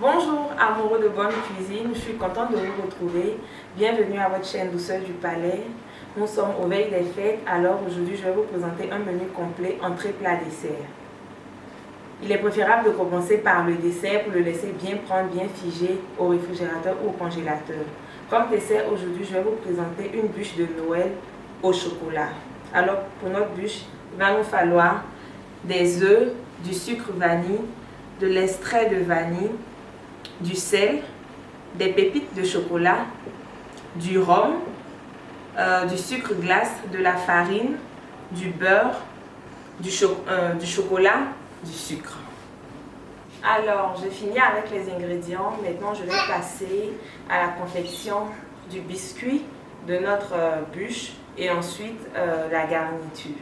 Bonjour amoureux de bonne cuisine, je suis contente de vous retrouver. Bienvenue à votre chaîne Douceur du Palais. Nous sommes au veille des fêtes, alors aujourd'hui je vais vous présenter un menu complet entrée plat dessert. Il est préférable de commencer par le dessert pour le laisser bien prendre, bien figé au réfrigérateur ou au congélateur. Comme dessert aujourd'hui je vais vous présenter une bûche de Noël au chocolat. Alors pour notre bûche, il va nous falloir des œufs, du sucre vanille, de l'extrait de vanille, du sel, des pépites de chocolat, du rhum, du sucre glace, de la farine, du beurre, du chocolat, du sucre. Alors, j'ai fini avec les ingrédients. Maintenant, je vais passer à la confection du biscuit de notre bûche et ensuite la garniture.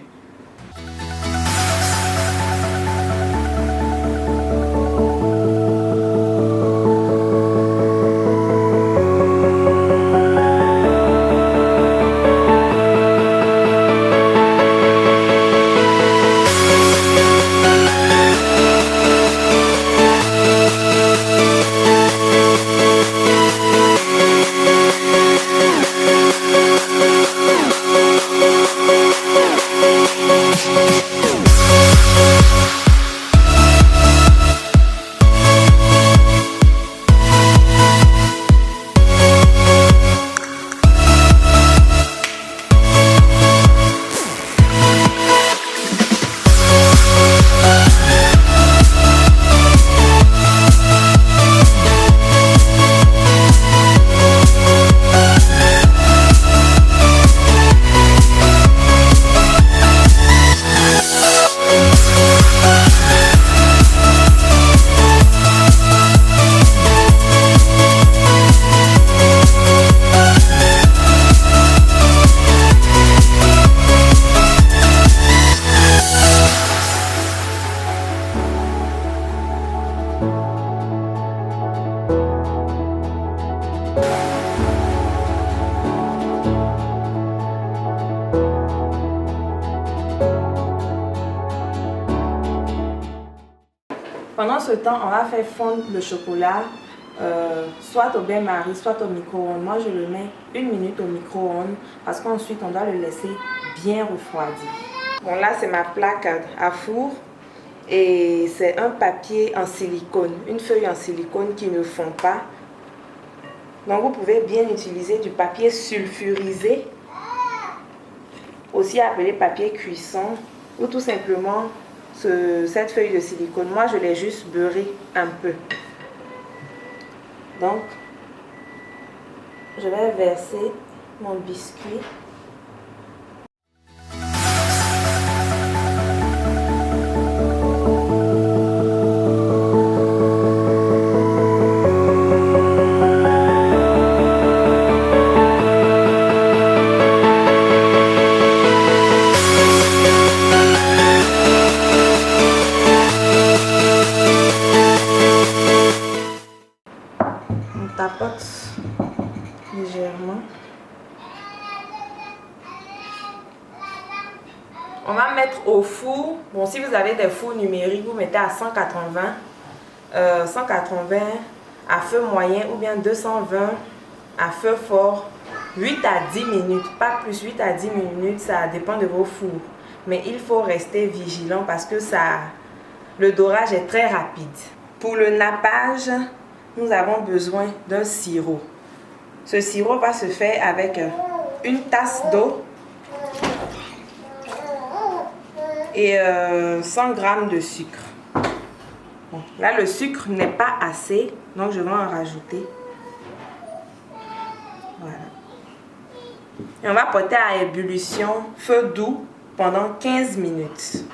Pendant ce temps, on va faire fondre le chocolat, soit au bain-marie, soit au micro-ondes. Moi, je le mets 1 minute au micro-ondes parce qu'ensuite, on doit le laisser bien refroidir. Bon, là, c'est ma plaque à four et c'est un papier en silicone, une feuille en silicone qui ne fond pas. Donc, vous pouvez bien utiliser du papier sulfurisé, aussi appelé papier cuisson, ou tout simplement cette feuille de silicone. Moi, je l'ai juste beurré un peu. Donc, je vais verser mon biscuit. On tapote légèrement. On va mettre au four. Bon, si vous avez des fours numériques, vous mettez à 180, 180 à feu moyen ou bien 220 à feu fort, 8 à 10 minutes, pas plus, 8 à 10 minutes, ça dépend de vos fours. Mais il faut rester vigilant parce que le dorage est très rapide. Pour le nappage, nous avons besoin d'un sirop. Ce sirop va se faire avec une tasse d'eau et 100 g de sucre. Bon, là, le sucre n'est pas assez, donc je vais en rajouter. Voilà. Et on va porter à ébullition, feu doux, pendant 15 minutes.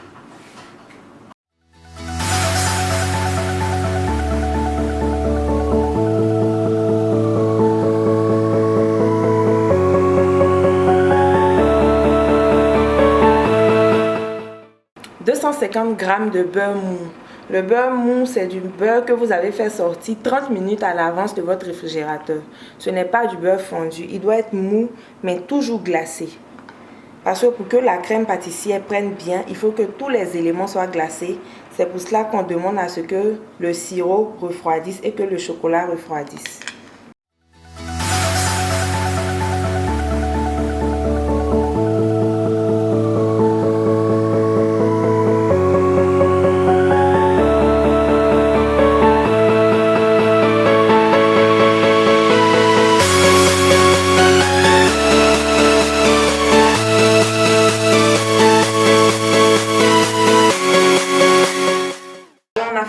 « 250 g de beurre mou. Le beurre mou, c'est du beurre que vous avez fait sortir 30 minutes à l'avance de votre réfrigérateur. Ce n'est pas du beurre fondu. Il doit être mou, mais toujours glacé. Parce que pour que la crème pâtissière prenne bien, il faut que tous les éléments soient glacés. C'est pour cela qu'on demande à ce que le sirop refroidisse et que le chocolat refroidisse.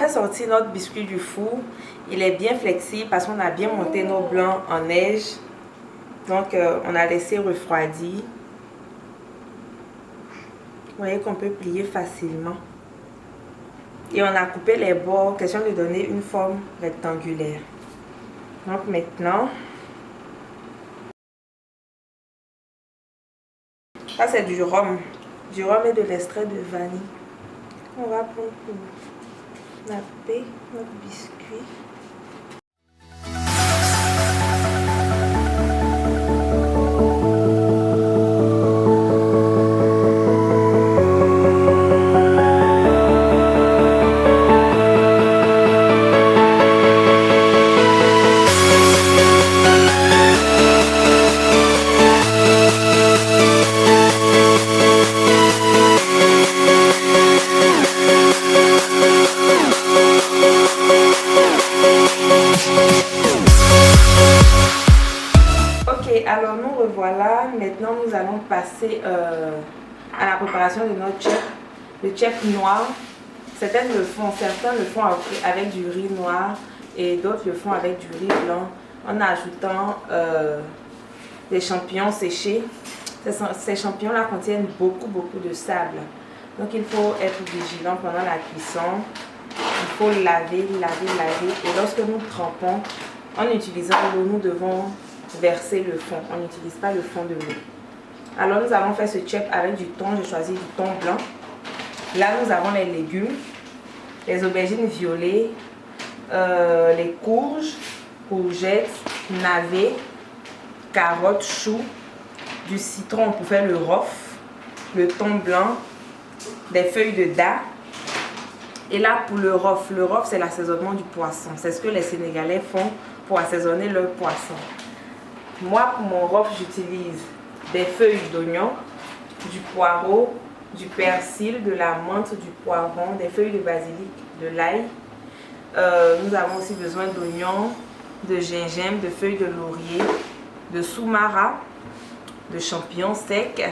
Sortir notre biscuit du four. Il est bien flexible parce qu'on a bien monté nos blancs en neige. Donc on a laissé refroidir. Vous voyez qu'on peut plier facilement. Et on a coupé les bords, question de donner une forme rectangulaire. Donc maintenant, ça c'est du rhum et de l'extrait de vanille. On va prendre pour napper notre biscuit. Alors nous revoilà, maintenant nous allons passer à la préparation de notre chip. Le chip noir, certains le font avec du riz noir et d'autres le font avec du riz blanc en ajoutant des champignons séchés. Ces champignons-là contiennent beaucoup de sable. Donc il faut être vigilant pendant la cuisson. Il faut laver. Et lorsque nous trempons, en utilisant l'eau, nous devons verser le fond. On n'utilise pas le fond de l'eau. Alors nous allons faire ce chip avec du thon. J'ai choisi du thon blanc. Là nous avons les légumes, les aubergines violets, les courges, courgettes, navets, carottes, choux, du citron pour faire le rof, le thon blanc, des feuilles de dattes. Et là pour le rof c'est l'assaisonnement du poisson. C'est ce que les Sénégalais font pour assaisonner leur poisson. Moi, pour mon rof, j'utilise des feuilles d'oignon, du poireau, du persil, de la menthe, du poivron, des feuilles de basilic, de l'ail. Nous avons aussi besoin d'oignons, de gingembre, de feuilles de laurier, de soumara, de champignons secs,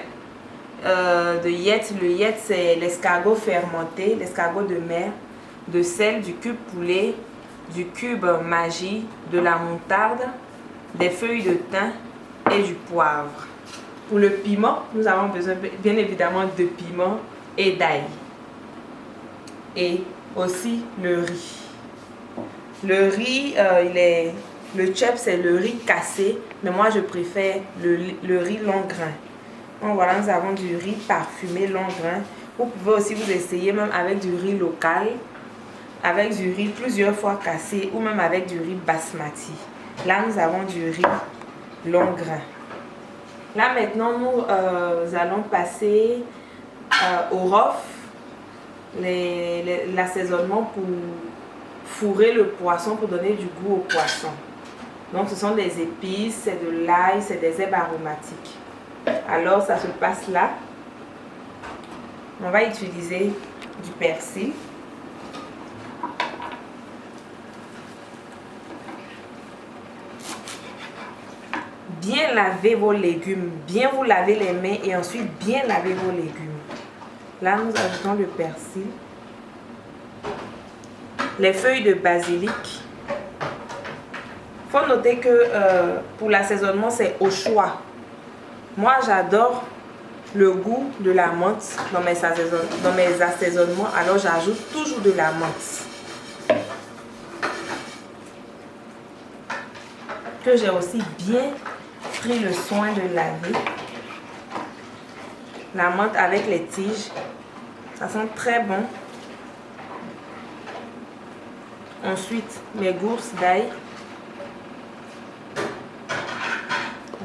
de yette. Le yette, c'est l'escargot fermenté, l'escargot de mer, de sel, du cube poulet, du cube magie, de la moutarde, des feuilles de thym et du poivre. Pour le piment, nous avons besoin bien évidemment de piment et d'ail. Et aussi le riz. Le riz, le chip c'est le riz cassé, mais moi je préfère le riz long grain. Donc voilà, nous avons du riz parfumé long grain. Vous pouvez aussi vous essayer même avec du riz local, avec du riz plusieurs fois cassé ou même avec du riz basmati. Là, nous avons du riz long grain. Là, maintenant, nous allons passer au rof, l'assaisonnement pour fourrer le poisson, pour donner du goût au poisson. Donc, ce sont des épices, c'est de l'ail, c'est des herbes aromatiques. Alors, ça se passe là. On va utiliser du persil. Bien laver vos légumes, bien vous laver les mains et ensuite bien laver vos légumes. Là, nous ajoutons le persil, les feuilles de basilic. Il faut noter que pour l'assaisonnement, c'est au choix. Moi, j'adore le goût de la menthe dans mes assaisonnements, alors j'ajoute toujours de la menthe. Que j'ai aussi bien pris le soin de laver. La menthe avec les tiges, ça sent très bon. Ensuite, mes gousses d'ail.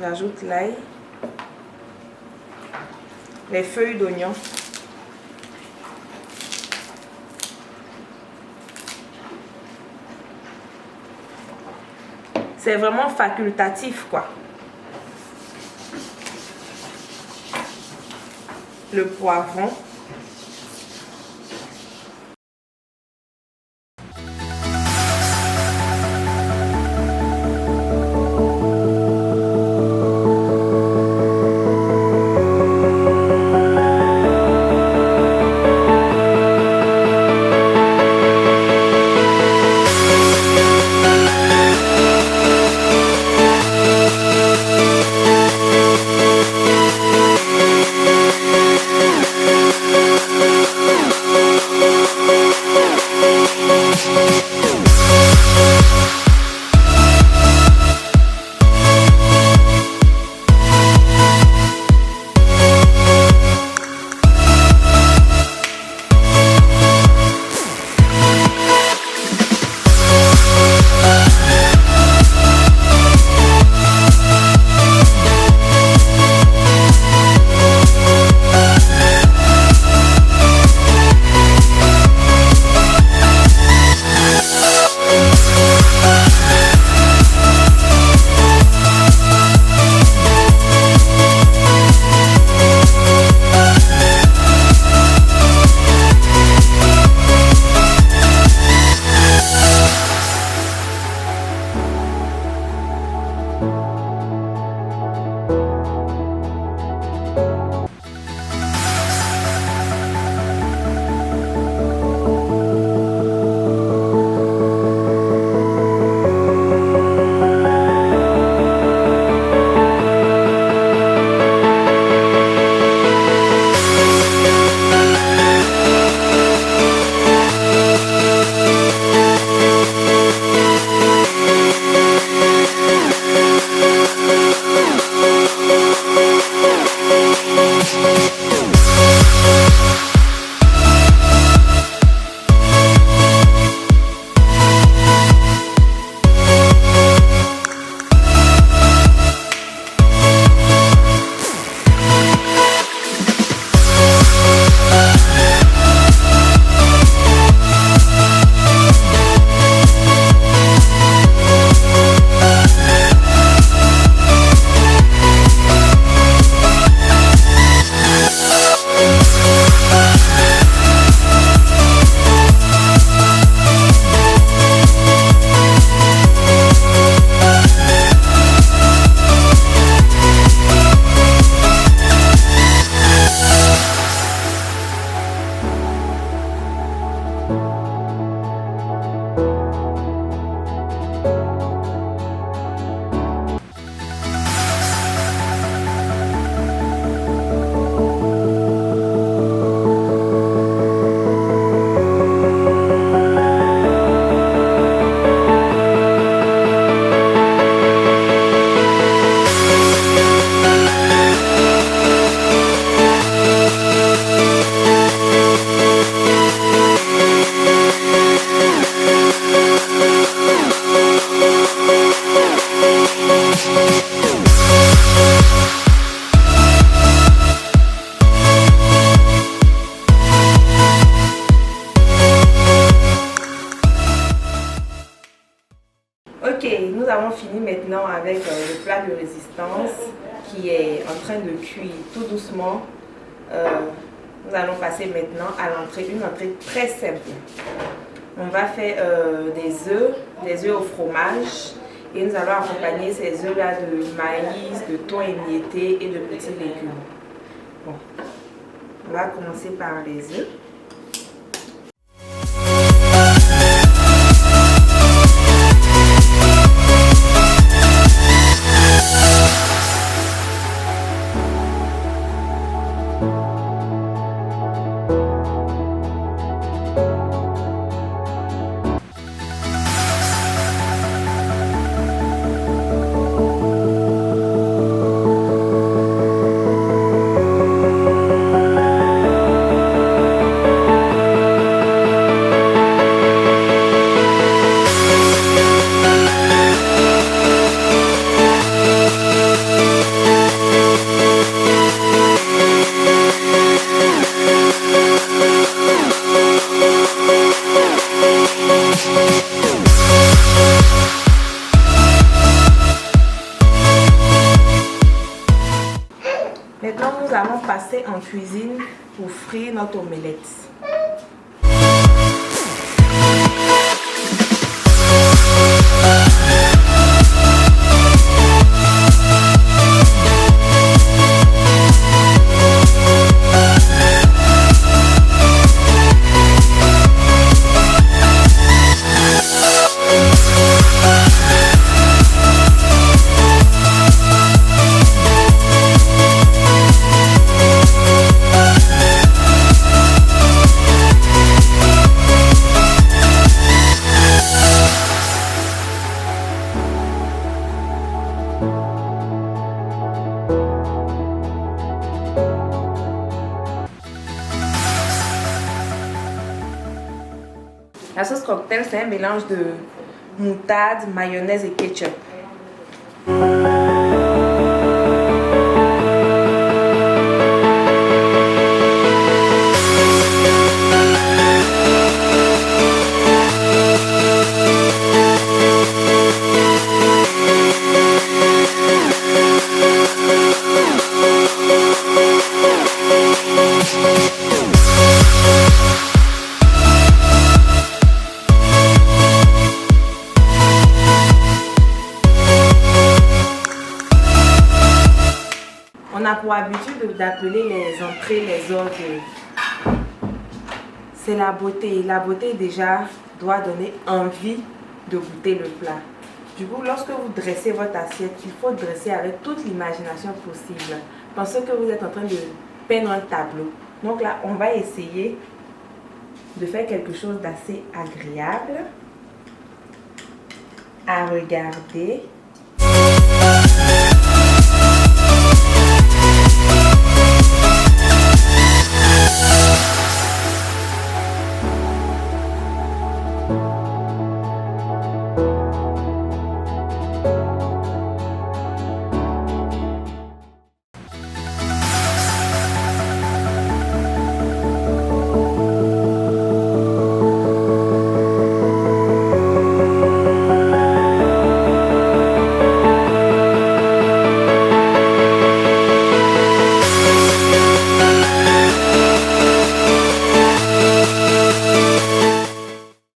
J'ajoute l'ail. Les feuilles d'oignon. C'est vraiment facultatif, quoi. Le poivron. Ok, nous avons fini maintenant avec le plat de résistance qui est en train de cuire tout doucement. Nous allons passer maintenant à l'entrée, une entrée très simple. On va faire des œufs au fromage et nous allons accompagner ces œufs-là de maïs, de thon émietté et de petits légumes. Bon, on va commencer par les œufs. allons passer en cuisine pour frire notre omelette. La sauce cocktail, c'est un mélange de moutarde, mayonnaise et ketchup. On a pour habitude d'appeler les entrées les ordres. C'est la beauté. La beauté déjà doit donner envie de goûter le plat. Du coup, lorsque vous dressez votre assiette, il faut dresser avec toute l'imagination possible. Pensez que vous êtes en train de peindre un tableau. Donc là, on va essayer de faire quelque chose d'assez agréable à regarder.